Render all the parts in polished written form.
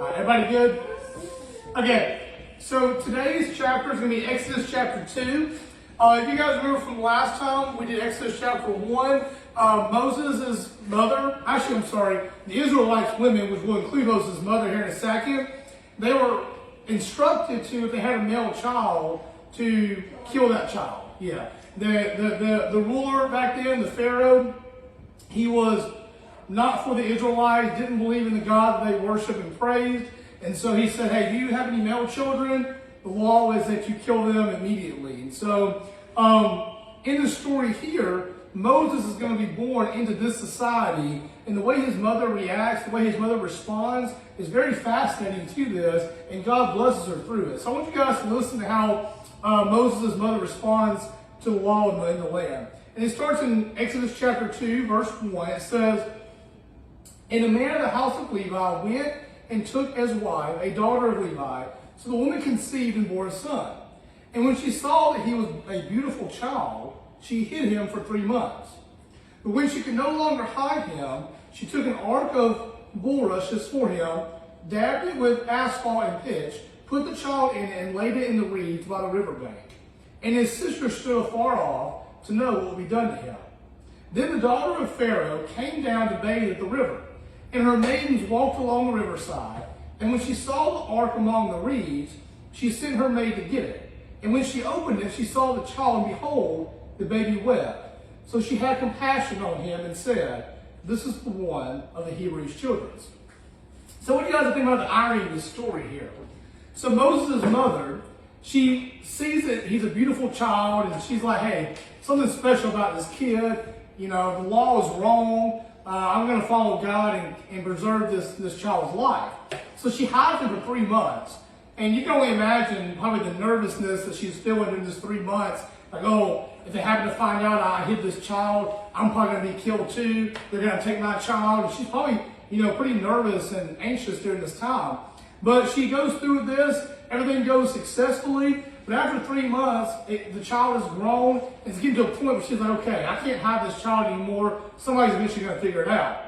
Everybody good? Okay, so today's chapter is going to be Exodus chapter 2. If you guys remember from last time, we did Exodus chapter 1. Moses' mother, the Israelites' women, which will include Moses' mother here in a second, they were instructed to, if they had a male child, to kill that child. Yeah. The ruler back then, the Pharaoh, he was not for the Israelites, didn't believe in the God that they worship and praised. And so he said, hey, do you have any male children? The law is that you kill them immediately. And so in the story here, Moses is going to be born into this society. And the way his mother reacts, the way his mother responds is very fascinating to this. And God blesses her through it. So I want you guys to listen to how Moses' mother responds to the law in the land. And it starts in Exodus chapter 2, verse 1. It says, and a man of the house of Levi went and took as wife a daughter of Levi. So the woman conceived and bore a son. And when she saw that he was a beautiful child, she hid him for 3 months. But when she could no longer hide him, she took an ark of bulrushes for him, dabbed it with asphalt and pitch, put the child in it, and laid it in the reeds by the riverbank. And his sister stood afar off to know what would be done to him. Then the daughter of Pharaoh came down to bathe at the river. And her maidens walked along the riverside. And when she saw the ark among the reeds, she sent her maid to get it. And when she opened it, she saw the child, and behold, the baby wept. So she had compassion on him and said, this is the one of the Hebrews' children. So what do you guys think about the irony of this story here? So Moses' mother, she sees that he's a beautiful child, and she's like, hey, something special about this kid. You know, the law is wrong. I'm going to follow God and preserve this child's life. So she hides him for 3 months. And you can only imagine probably the nervousness that she's feeling in this 3 months. Like, oh, if they happen to find out I hid this child, I'm probably going to be killed too. They're going to take my child. And she's probably, pretty nervous and anxious during this time. But she goes through this. Everything goes successfully. But after 3 months, the child is grown. It's getting to a point where she's like, okay, I can't hide this child anymore. Somebody's eventually going to figure it out.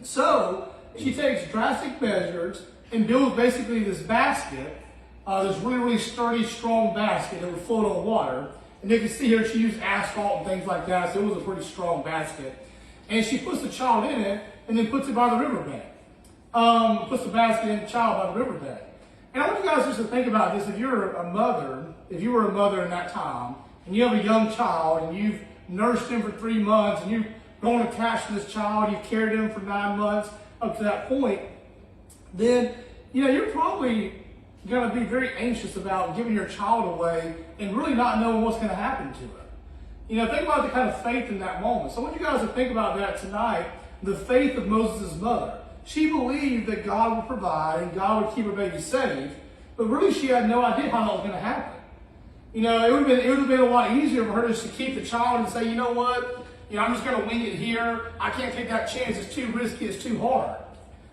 So she takes drastic measures and builds basically this basket, this really, really sturdy, strong basket that would float on water. And you can see here she used asphalt and things like that, so it was a pretty strong basket. And she puts the child in it and then puts it by the riverbank. Puts the basket in the child by the riverbank. And I want you guys just to think about this. If you were a mother in that time, and you have a young child, and you've nursed him for 3 months, and you've grown attached to this child, you've carried him for 9 months up to that point, then, you're probably going to be very anxious about giving your child away and really not knowing what's going to happen to her. Think about the kind of faith in that moment. So I want you guys to think about that tonight, the faith of Moses' mother. She believed that God would provide and God would keep her baby safe, but really she had no idea how that was going to happen. It would have been a lot easier for her just to keep the child and say, you know what, I'm just going to wing it here. I can't take that chance. It's too risky. It's too hard.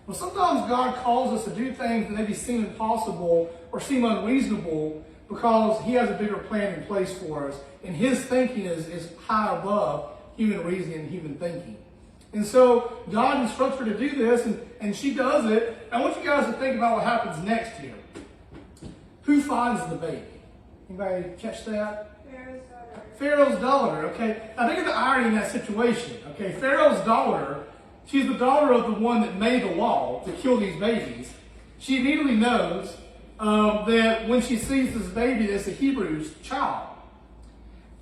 Well, sometimes God calls us to do things that maybe seem impossible or seem unreasonable because He has a bigger plan in place for us, and His thinking is high above human reasoning and human thinking. And so God instructs her to do this, and she does it. I want you guys to think about what happens next here. Who finds the baby? Anybody catch that? Pharaoh's daughter, okay? Now think of the irony in that situation, okay? Pharaoh's daughter, she's the daughter of the one that made the law to kill these babies. She immediately knows that when she sees this baby, it's a Hebrew's child.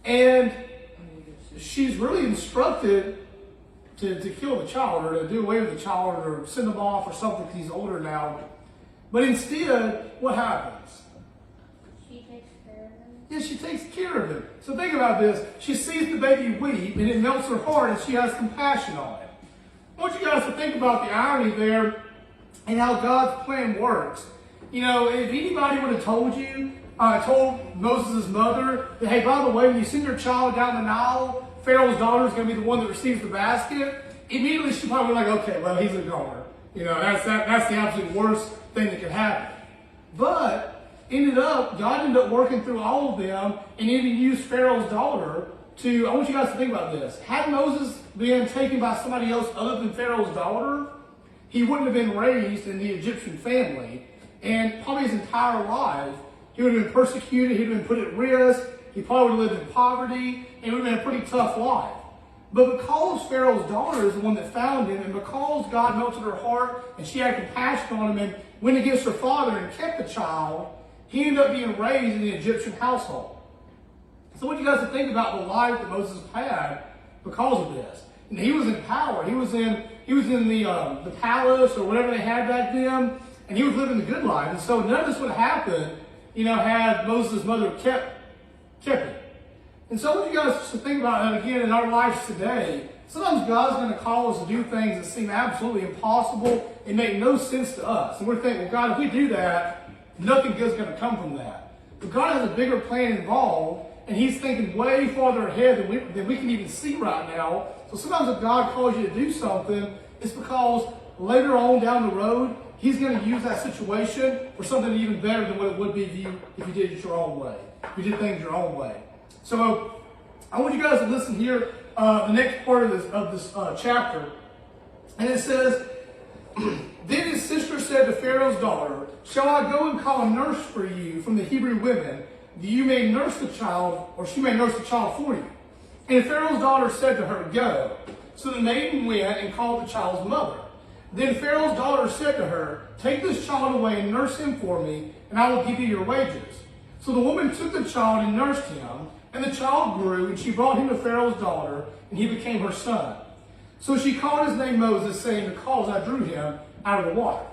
And she's really instructed to kill the child or to do away with the child or send him off or something because he's older now. But instead, what happens? She takes care of him. Yeah, she takes care of him. So think about this. She sees the baby weep and it melts her heart and she has compassion on it. I want you guys to think about the irony there and how God's plan works. If anybody would have told you, told Moses' mother that, hey, by the way, when you send your child down the Nile, Pharaoh's daughter is going to be the one that receives the basket, immediately she'd probably be like, okay, well, he's a goner. That's the absolute worst thing that could happen. But God ended up working through all of them and even used Pharaoh's daughter to, I want you guys to think about this. Had Moses been taken by somebody else other than Pharaoh's daughter, he wouldn't have been raised in the Egyptian family, and probably his entire life, he would have been persecuted, he would have been put at risk, he probably would have lived in poverty, and it would have been a pretty tough life. But because Pharaoh's daughter is the one that found him, and because God melted her heart, and she had compassion on him, and went against her father and kept the child, he ended up being raised in the Egyptian household. So I want you guys to think about the life that Moses had because of this. And he was in power. He was in the palace or whatever they had back then, and he was living the good life. And so none of this would happen, had Moses' mother kept it. And so I want you guys to think about that again in our lives today. Sometimes God's going to call us to do things that seem absolutely impossible and make no sense to us. And we're thinking, well, God, if we do that, nothing good's going to come from that. But God has a bigger plan involved, and he's thinking way farther ahead than we can even see right now. So sometimes if God calls you to do something, it's because later on down the road, he's going to use that situation for something even better than what it would be if you did it your own way. If you did things your own way. So I want you guys to listen here, the next part of this chapter. And it says, Then his sister said to Pharaoh's daughter, Shall I go and call a nurse for you from the Hebrew women, that you may nurse the child, or she may nurse the child for you? And Pharaoh's daughter said to her, Go. So the maiden went and called the child's mother. Then Pharaoh's daughter said to her, Take this child away and nurse him for me, and I will give you your wages. So the woman took the child and nursed him, and the child grew, and she brought him to Pharaoh's daughter, and he became her son. So she called his name Moses, saying, Because I drew him out of the water.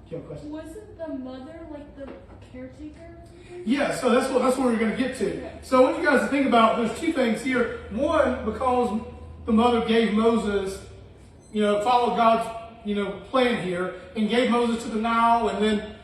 Do you have a question? Wasn't the mother like the caretaker? Yeah, so that's what we're going to get to. So I want you guys to think about, there's two things here. One, because the mother gave Moses, followed God's, plan here, and gave Moses to the Nile, and then,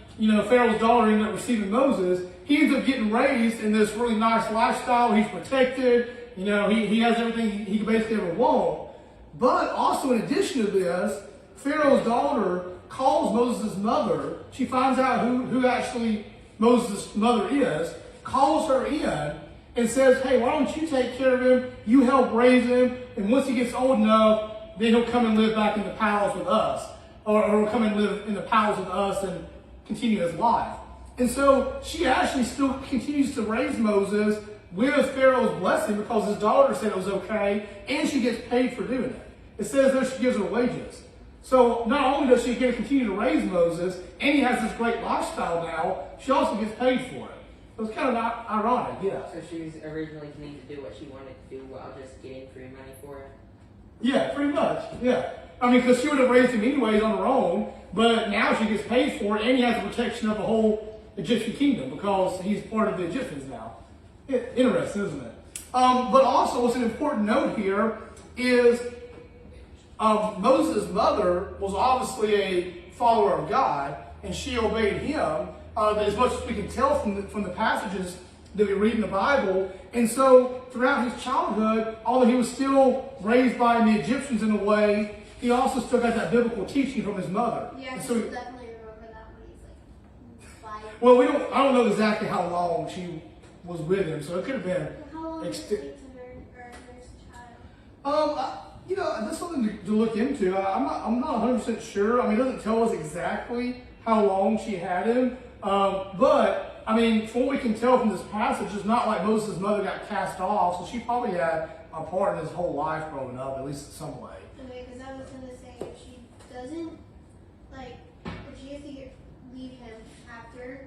Pharaoh's daughter ended up receiving Moses. He ends up getting raised in this really nice lifestyle. He's protected. He has everything he could basically ever want. But also in addition to this, Pharaoh's daughter calls Moses' mother. She finds out who actually Moses' mother is, calls her in, and says, Hey, why don't you take care of him? You help raise him. And once he gets old enough, then he'll come and live back in the palace with us. Or he'll come and live in the palace with us and continue his life. And so she actually still continues to raise Moses with Pharaoh's blessing because his daughter said it was okay, and she gets paid for doing it. It says there she gives her wages. So not only does she get to continue to raise Moses, and he has this great lifestyle now, she also gets paid for it. So it's kind of ironic, yeah. So she was originally going to do what she wanted to do while just getting free money for it? Yeah, pretty much, yeah. I mean, because she would have raised him anyways on her own, but now she gets paid for it, and he has the protection of the whole Egyptian kingdom because he's part of the Egyptians now. Interesting, isn't it? But also, what's an important note here is Moses' mother was obviously a follower of God, and she obeyed him, as much as we can tell from the passages that we read in the Bible. And so, throughout his childhood, although he was still raised by the Egyptians in a way, he also still got that biblical teaching from his mother. Yeah, and I so, definitely remember that when he's like 5. well, I don't know exactly how long she was with him, so it could have been. How long did it take to nurse a child? That's something to look into. I'm not 100% sure. I mean, it doesn't tell us exactly how long she had him. But, I mean, from what we can tell from this passage, it's not like Moses' mother got cast off, so she probably had a part in his whole life growing up, at least in some way. Okay, because I was going to say, if she doesn't, if she has to leave him after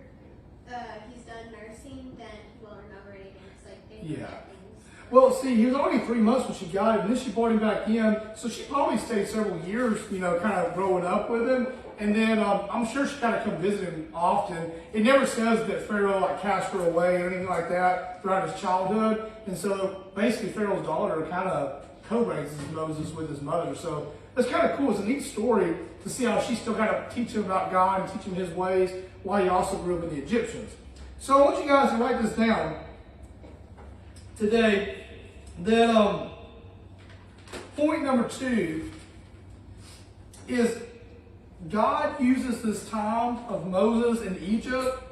he's done nursing, then he won't remember anything. It's like they forget things. Well, see, he was only 3 months when she got him, and then she brought him back in, so she probably stayed several years, kind of growing up with him, and then I'm sure she kind of come visit him often. It never says that Pharaoh cast her away or anything like that throughout his childhood, and so basically Pharaoh's daughter kind of co-raises Moses with his mother, so that's kind of cool. It's a neat story to see how she still kind of teach him about God and teach him his ways while he also grew up with the Egyptians. So I want you guys to write this down today, that point number 2 is God uses this time of Moses in Egypt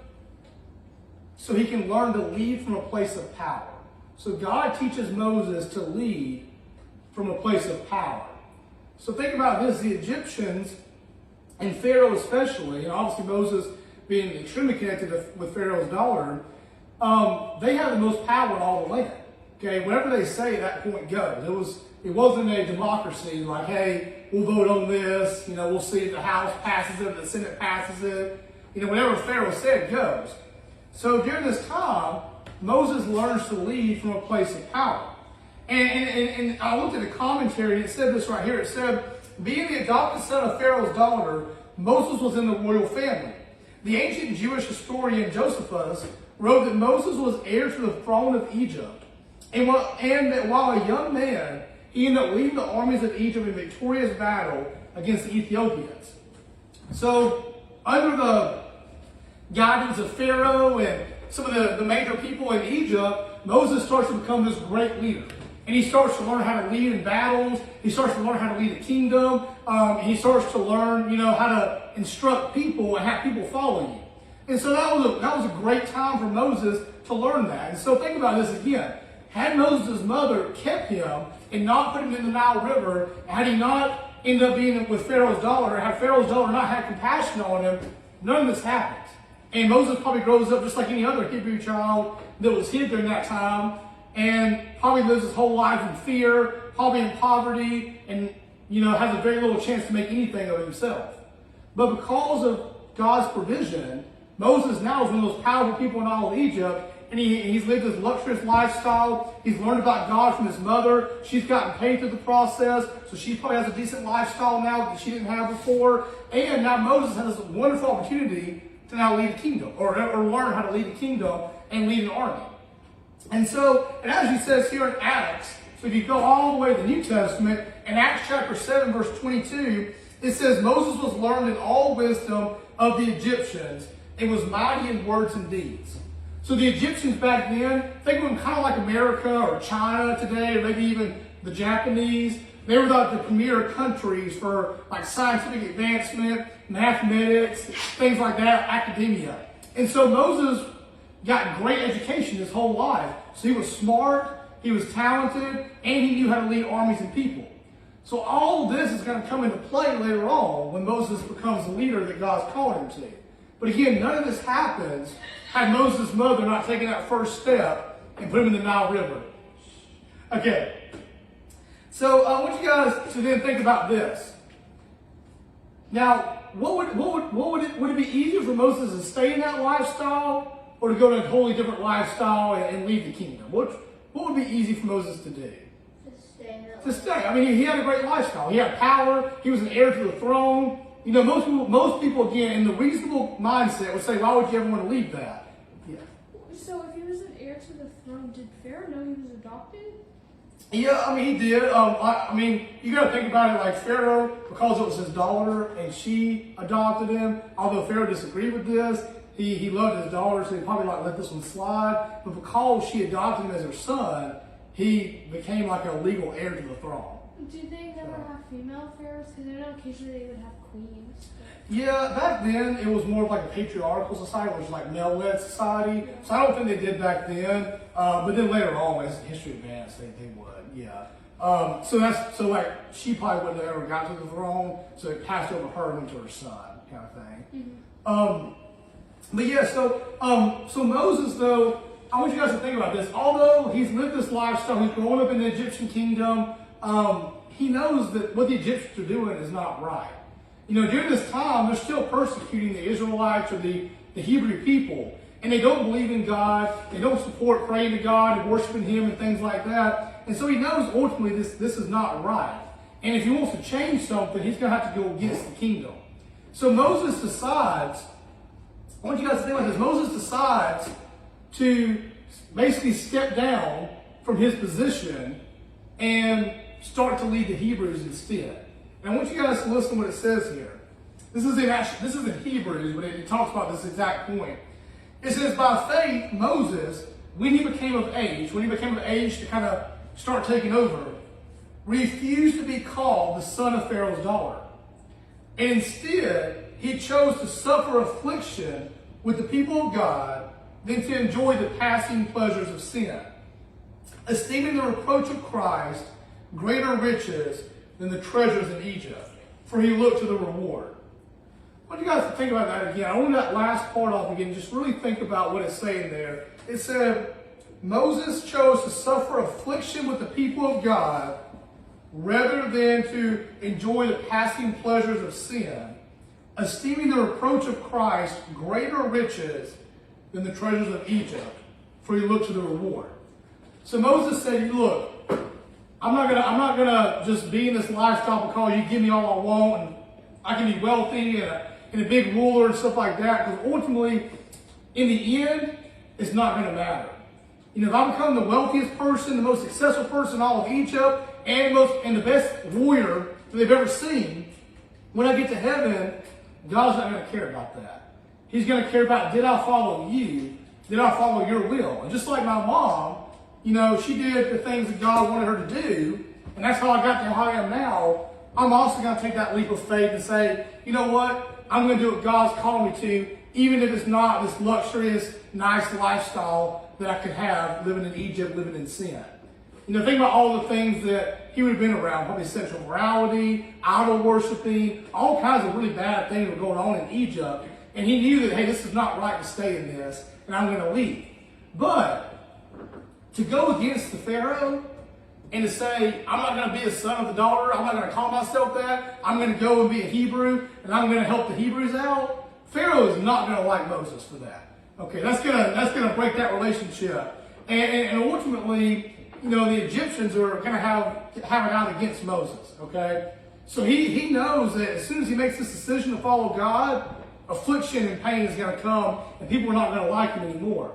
so he can learn to lead from a place of power. So God teaches Moses to lead from a place of power. So think about this. The Egyptians and Pharaoh especially, and obviously Moses being extremely connected with Pharaoh's daughter, they had the most power in all the land. Okay, whatever they say at that point goes. It wasn't a democracy like, hey, we'll vote on this, we'll see if the House passes it, if the Senate passes it. Whatever Pharaoh said goes. So during this time, Moses learns to lead from a place of power. And I looked at the commentary, and it said this right here. It said, being the adopted son of Pharaoh's daughter, Moses was in the royal family. The ancient Jewish historian Josephus wrote that Moses was heir to the throne of Egypt, and that while a young man, he ended up leading the armies of Egypt in victorious battle against the Ethiopians. So, under the guidance of Pharaoh and some of the major people in Egypt, Moses starts to become this great leader. And he starts to learn how to lead in battles. He starts to learn how to lead a kingdom. And he starts to learn, how to instruct people and have people follow you. And so that was a great time for Moses to learn that. And so think about this again. Had Moses' mother kept him and not put him in the Nile River, had he not ended up being with Pharaoh's daughter, had Pharaoh's daughter not had compassion on him, none of this happens. And Moses probably grows up just like any other Hebrew child that was hid during that time, and probably lives his whole life in fear, probably in poverty, and has a very little chance to make anything of himself. But because of God's provision, Moses now is one of the most powerful people in all of Egypt, and he's lived this luxurious lifestyle. He's learned about God from his mother. She's gotten paid through the process, so she probably has a decent lifestyle now that she didn't have before. And now Moses has this wonderful opportunity to now lead a kingdom, or learn how to lead a kingdom and lead an army. And as he says here in Acts, so if you go all the way to the New Testament, in Acts chapter 7, verse 22, it says, Moses was learned in all wisdom of the Egyptians and was mighty in words and deeds. So the Egyptians back then, think of them kind of like America or China today, or maybe even the Japanese. They were like the premier countries for like scientific advancement, mathematics, things like that, academia. And so Moses got great education his whole life. So he was smart, he was talented, and he knew how to lead armies and people. So all of this is going to come into play later on when Moses becomes the leader that God's calling him to. But again, none of this happens had Moses' mother not taken that first step and put him in the Nile River. Okay. So I want you guys to then think about this. Now, would it be easier for Moses to stay in that lifestyle or to go to a totally different lifestyle and leave the kingdom? What would be easy for Moses to do? To stay. I mean, he had a great lifestyle. He had power. He was an heir to the throne. Most people, again, in the reasonable mindset would say, why would you ever want to leave that? Yeah. So if he was an heir to the throne, did Pharaoh know he was adopted? Yeah, I mean, he did. You got to think about it like Pharaoh, because it was his daughter and she adopted him. Although Pharaoh disagreed with this, he loved his daughter, so he probably let this one slide. But because she adopted him as her son, he became like a legal heir to the throne. Did they never have female pharaohs? Because I know occasionally they would have queens. Yeah, back then it was more of like a patriarchal society, which was like male-led society. So I don't think they did back then. But then later on, as history advanced, they would. Yeah. So she probably wouldn't have ever got to the throne, so it passed over her and went to her son, kind of thing. Mm-hmm. But yeah, so Moses though, I want you guys to think about this. Although he's lived this lifestyle, he's grown up in the Egyptian kingdom. He knows that what the Egyptians are doing is not right. During this time, they're still persecuting the Israelites or the Hebrew people. And they don't believe in God. They don't support praying to God and worshiping Him and things like that. And so he knows ultimately this is not right. And if he wants to change something, he's going to have to go against the kingdom. So Moses decides, I want you guys to think about this. Moses decides to basically step down from his position and start to lead the Hebrews instead. And I want you guys to listen to what it says here. This is in Hebrews, but it talks about this exact point. It says, by faith, Moses, when he became of age to kind of start taking over, refused to be called the son of Pharaoh's daughter. And instead, he chose to suffer affliction with the people of God than to enjoy the passing pleasures of sin, esteeming the reproach of Christ greater riches than the treasures in Egypt, for he looked to the reward. want you guys to think about that again. I want that last part off again. Just really think about what it's saying there. It said, Moses chose to suffer affliction with the people of God rather than to enjoy the passing pleasures of sin, esteeming the reproach of Christ greater riches than the treasures of Egypt, for he looked to the reward. So Moses said, look, I'm not gonna just be in this lifestyle because you give me all I want and I can be wealthy and a big ruler and stuff like that, because ultimately, in the end, it's not gonna matter. You know, if I become the wealthiest person, the most successful person in all of Egypt, and the best warrior that they've ever seen, when I get to heaven, God's not going to care about that. He's going to care about, did I follow you? Did I follow your will? And just like my mom, you know, she did the things that God wanted her to do, and that's how I got to how I am now. I'm also going to take that leap of faith and say, you know what? I'm going to do what God's calling me to, even if it's not this luxurious, nice lifestyle that I could have living in Egypt, living in sin. You know, think about all the things that he would have been around, probably sexual morality, idol worshiping, all kinds of really bad things were going on in Egypt. And he knew that, hey, this is not right to stay in this, and I'm going to leave. But to go against the Pharaoh and to say, I'm not going to be a son of the daughter, I'm not going to call myself that, I'm going to go and be a Hebrew, and I'm going to help the Hebrews out, Pharaoh is not going to like Moses for that. Okay, that's going to break that relationship. And ultimately, you know, the Egyptians are going to have it out against Moses, okay? So he knows that as soon as he makes this decision to follow God, affliction and pain is going to come, and people are not going to like him anymore.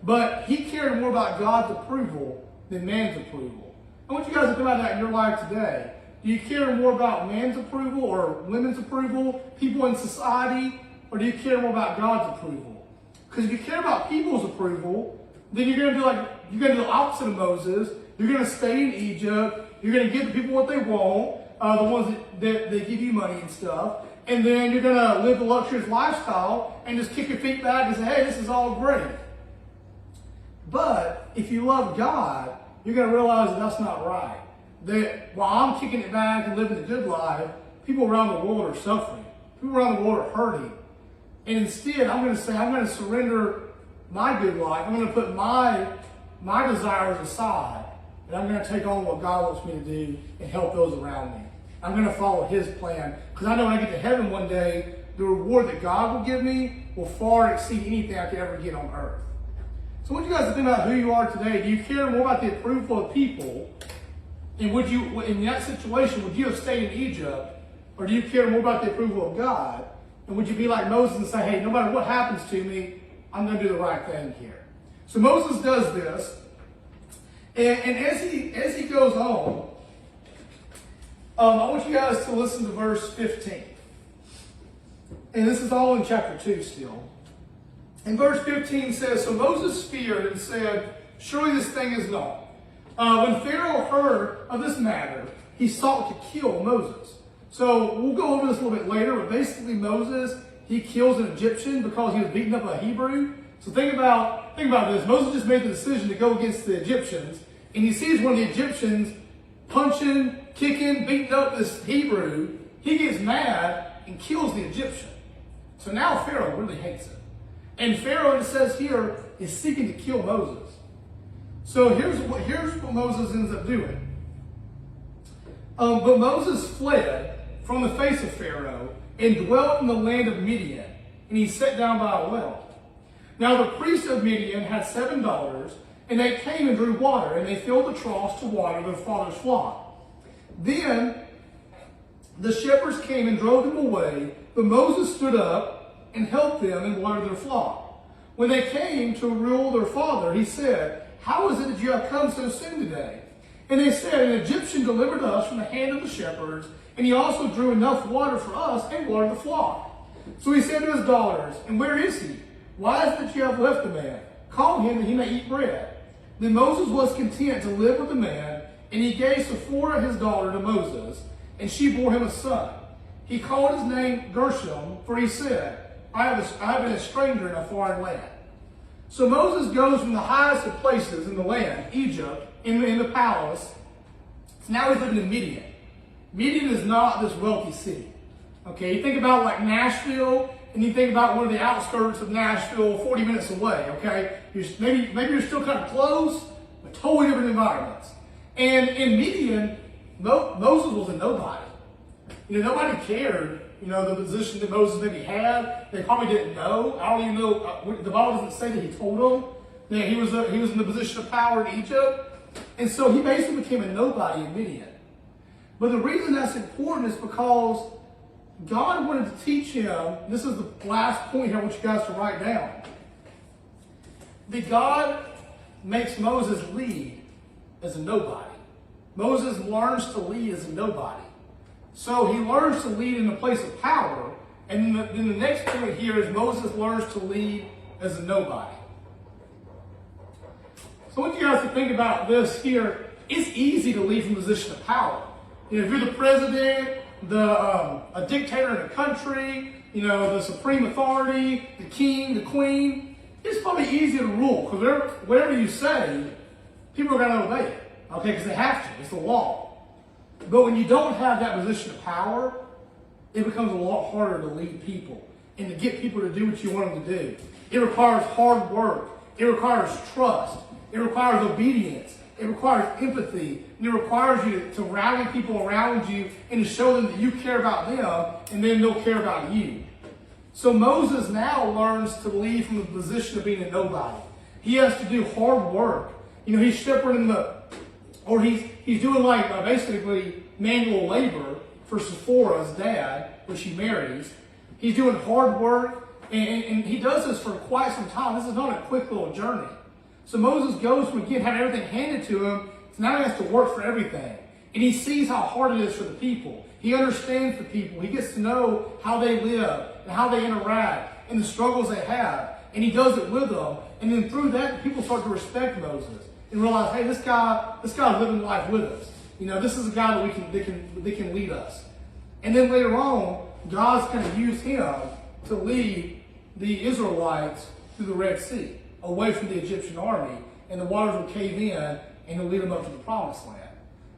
But he cared more about God's approval than man's approval. I want you guys to think about that in your life today. Do you care more about man's approval or women's approval, people in society, or do you care more about God's approval? Because if you care about people's approval, then you're going to do the opposite of Moses. You're going to stay in Egypt. You're going to give the people what they want, the ones that they give you money and stuff. And then you're going to live a luxurious lifestyle and just kick your feet back and say, hey, this is all great. But if you love God, you're going to realize that that's not right. That while I'm kicking it back and living the good life, people around the world are suffering. People around the world are hurting. And instead, I'm going to say, I'm going to surrender my good life. I'm going to put my desires aside, and I'm going to take on what God wants me to do and help those around me. I'm going to follow his plan, because I know when I get to heaven one day, the reward that God will give me will far exceed anything I could ever get on earth. So I want you guys to think about who you are today. Do you care more about the approval of people? And would you, in that situation, would you have stayed in Egypt? Or do you care more about the approval of God? And would you be like Moses and say, hey, no matter what happens to me, I'm going to do the right thing here? So Moses does this. And as he goes on, I want you guys to listen to verse 15. And this is all in chapter 2 still. And verse 15 says, so Moses feared and said, surely this thing is known. When Pharaoh heard of this matter, he sought to kill Moses. So we'll go over this a little bit later, but basically Moses, he kills an Egyptian because he was beating up a Hebrew. So think about this. Moses just made the decision to go against the Egyptians, and he sees one of the Egyptians punching, kicking, beating up this Hebrew. He gets mad and kills the Egyptian. So now Pharaoh really hates it. And Pharaoh, it says here, is seeking to kill Moses. So here's what Moses ends up doing. But Moses fled from the face of Pharaoh and dwelt in the land of Midian, and he sat down by a well. Now the priests of Midian had 7 daughters, and they came and drew water, and they filled the troughs to water their father's flock. Then the shepherds came and drove them away, but Moses stood up and helped them and watered their flock. When they came to rule their father, he said, how is it that you have come so soon today? And they said, an Egyptian delivered us from the hand of the shepherds, and he also drew enough water for us and watered the flock. So he said to his daughters, and where is he? Why is it that you have left the man? Call him that he may eat bread. Then Moses was content to live with the man, and he gave Sephora his daughter to Moses, and she bore him a son. He called his name Gershom, for he said, I have been a stranger in a foreign land. So Moses goes from the highest of places in the land, Egypt, in the palace. So now he's living in Midian. Midian is not this wealthy city. Okay, you think about like Nashville, and you think about one of the outskirts of Nashville, 40 minutes away. Okay, maybe you're still kind of close, but totally different environments. And in Midian, Moses was a nobody. Nobody cared. The position that Moses maybe had. They probably didn't know. I don't even know. The Bible doesn't say that he told them that he was in the position of power in Egypt, and so he basically became a nobody in Midian. But the reason that's important is because God wanted to teach him. This is the last point here I want you guys to write down. That God makes Moses lead as a nobody. Moses learns to lead as a nobody. So he learns to lead in a place of power, and then the next point here is Moses learns to lead as a nobody. So I want you guys to think about this here. It's easy to lead from a position of power. If you're the president, a dictator in a country, the supreme authority, the king, the queen, it's probably easy to rule because whatever you say, people are going to obey it. Okay, because they have to. It's the law. But when you don't have that position of power, it becomes a lot harder to lead people and to get people to do what you want them to do. It requires hard work. It requires trust. It requires obedience. It requires empathy. And it requires you to rally people around you and to show them that you care about them, and then they'll care about you. So Moses now learns to lead from the position of being a nobody. He has to do hard work. He's shepherding he's doing like basically manual labor for Zipporah's dad, which he marries. He's doing hard work, and he does this for quite some time. This is not a quick little journey. So Moses goes from again having everything handed to him, so now he has to work for everything. And he sees how hard it is for the people. He understands the people. He gets to know how they live and how they interact and the struggles they have. And he does it with them. And then through that, people start to respect Moses and realize, hey, this guy's living life with us. This is a guy that can lead us. And then later on, God's going to use him to lead the Israelites through the Red Sea, away from the Egyptian army, and the waters will cave in, and he'll lead them up to the Promised Land.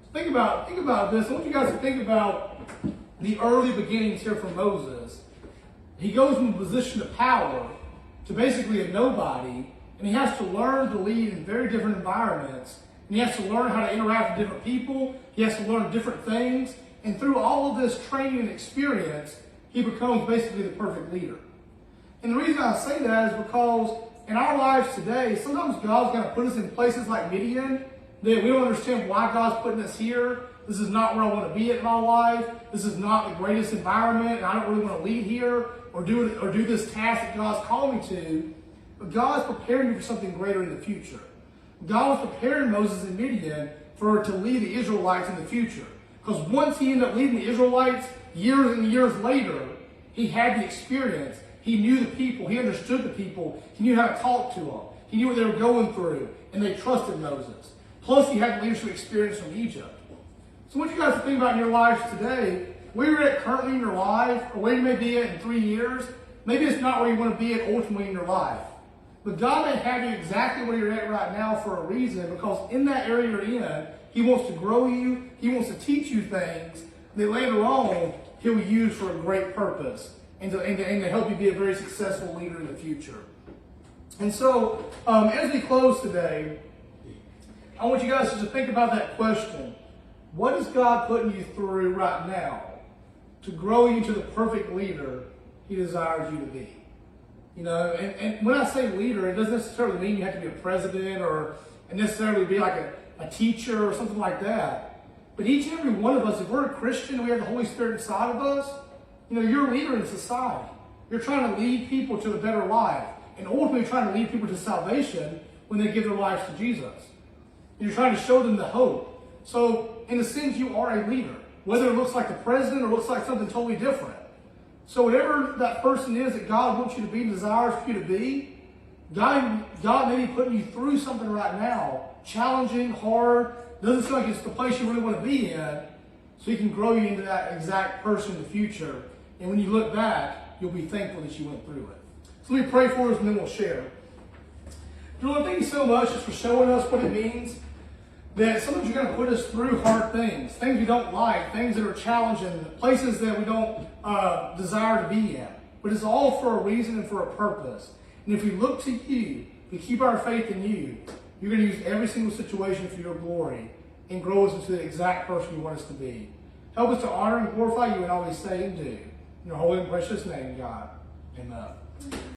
So think about this. I want you guys to think about the early beginnings here for Moses. He goes from a position of power to basically a nobody, and he has to learn to lead in very different environments. And he has to learn how to interact with different people. He has to learn different things. And through all of this training and experience, he becomes basically the perfect leader. And the reason I say that is because in our lives today, sometimes God's going to put us in places like Midian that we don't understand why God's putting us here. This is not where I want to be in my life. This is not the greatest environment, and I don't really want to lead here or do this task that God's called me to. But God's preparing you for something greater in the future. God was preparing Moses and Midian to lead the Israelites in the future. Because once he ended up leading the Israelites, years and years later, he had the experience. He knew the people. He understood the people. He knew how to talk to them. He knew what they were going through, and they trusted Moses. Plus, he had leadership experience from Egypt. So what you guys think about in your lives today, where you're at currently in your life, or where you may be at in 3 years, maybe it's not where you want to be at ultimately in your life. But God may have you exactly where you're at right now for a reason, because in that area you're in, he wants to grow you. He wants to teach you things that later on he'll use for a great purpose and to help you be a very successful leader in the future. And so, as we close today, I want you guys to think about that question. What is God putting you through right now to grow you to the perfect leader he desires you to be? And when I say leader, it doesn't necessarily mean you have to be a president or necessarily be like a teacher or something like that. But each and every one of us, if we're a Christian, we have the Holy Spirit inside of us, you're a leader in society. You're trying to lead people to a better life and ultimately trying to lead people to salvation when they give their lives to Jesus. You're trying to show them the hope. So, in a sense, you are a leader, whether it looks like the president or looks like something totally different. So whatever that person is that God wants you to be, desires for you to be, God may be putting you through something right now, challenging, hard, doesn't seem like it's the place you really want to be in, so he can grow you into that exact person in the future. And when you look back, you'll be thankful that you went through it. So let me pray for us and then we'll share. Lord, thank you so much just for showing us what it means that sometimes you're going to put us through hard things we don't like, things that are challenging, places that we don't desire to be in. But it's all for a reason and for a purpose. And if we look to you, if we keep our faith in you, you're going to use every single situation for your glory and grow us into the exact person you want us to be. Help us to honor and glorify you in all we say and do. In your holy and precious name, God. Amen.